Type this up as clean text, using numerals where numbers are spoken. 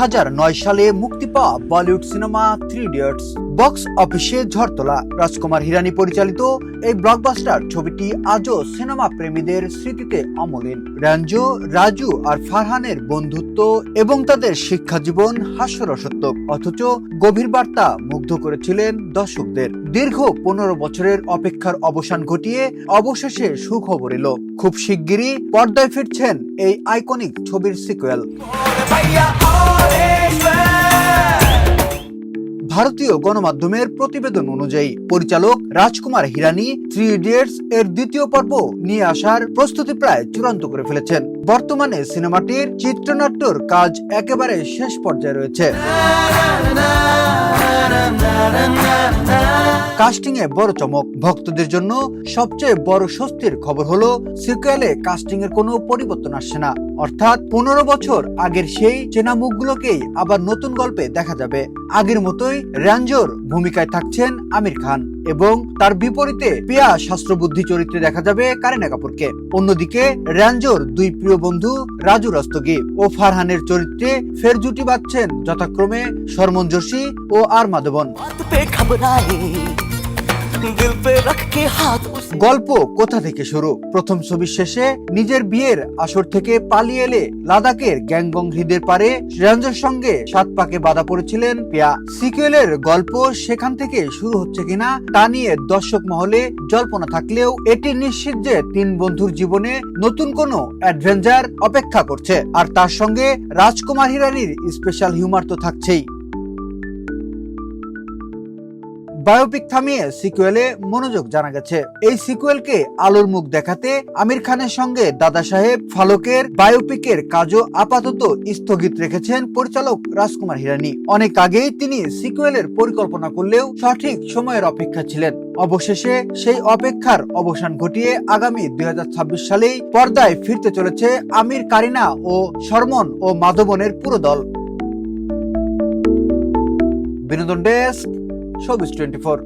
2009 সালে মুক্তি পাওয়া Bollywood cinema three idiots box অফিসে ঝড় তোলা। রাজকুমার হিরানি পরিচালিত এই ব্লকবাস্টার ছবিটি আজও সিনেমা প্রেমীদের স্মৃতিতে অমলিন। রাঞ্জো, রাজু আর ফারহানের বন্ধুত্ব এবং তাদের শিক্ষা জীবন হাস্যরসাত্মক অথচ গভীর বার্তা মুগ্ধ করেছিলেন দর্শকদের। দীর্ঘ 15 বছরের অপেক্ষার অবসান ঘটিয়ে অবশেষে সুখবর এলো। খুব শিগগিরই পর্দায় ফিরছেন এই আইকনিক ছবির সিকুয়েল। ভারতীয় গণমাধ্যমের প্রতিবেদন অনুযায়ী পরিচালক রাজকুমার হিরানি থ্রি ইডিয়টস এর দ্বিতীয় পর্ব নিয়ে আসার প্রস্তুতি প্রায় চূড়ান্ত করে ফেলেছেন। বর্তমানে সিনেমাটির চিত্রনাট্যর কাজ একেবারে শেষ পর্যায়ে রয়েছে। কাস্টিং এ বড় চমক। ভক্তদের জন্য সবচেয়ে বড় স্বস্তির খবর হলো সিকুয়েলে কাস্টিং এর কোনো পরিবর্তন আসছে না, অর্থাৎ 15 বছর আগের সেই চেনা মুখগুলোকেই আবার নতুন গল্পে দেখা যাবে। আগের মতোই রাঞ্জোর ভূমিকায় থাকছেন আমির খান এবং তার বিপরীতে পিয়া শাস্ত্রবুদ্ধি চরিত্রে দেখা যাবে কারিনা কাপুরকে। অন্যদিকে রাঞ্জোর দুই প্রিয় বন্ধু রাজু রস্তগি ও ফারহানের চরিত্রে ফের জুটি বাঁধছেন যথাক্রমে শর্মন যোশী ও আর মাধবন। গল্প কোথা থেকে শুরু? প্রথম ছবির শেষে নিজের বিয়ের আসর থেকে পালিয়ে এলে লাদাখের গ্যাংগং হ্রদের পারে রাঞ্জোর সঙ্গে 7 পাকে বাধা পড়েছিলেন পিয়া। সিকুয়েলের গল্প সেখান থেকে শুরু হচ্ছে কিনা তা নিয়ে দর্শক মহলে জল্পনা থাকলেও এটি নিশ্চিত যে 3 বন্ধুর জীবনে নতুন কোনো অ্যাডভেঞ্চার অপেক্ষা করছে। আর তার সঙ্গে রাজকুমার হিরানির স্পেশাল হিউমার তো থাকছেই। বায়োপিক থামিয়ে সিকুয়েলে মনোযোগ জানা গেছে। এই সিকুয়েলকে আলোর মুখ দেখাতে আমির খানের সঙ্গে দাদা সাহেব ফালকের বায়োপিকের কাজও আপাতত স্থগিত রেখেছেন পরিচালক রাজকুমার হিরানি। অনেক আগেই তিনি সিকুয়েলের পরিকল্পনা করলেও সঠিক সময়ের অপেক্ষা ছিলেন। অবশেষে সেই অপেক্ষার অবসান ঘটিয়ে আগামী 2026 সালেই পর্দায় ফিরতে চলেছে আমির, কারিনা ও শর্মন ও মাধবনের পুরো দল। বিনোদন ডেস্ক, শোবিজ 24।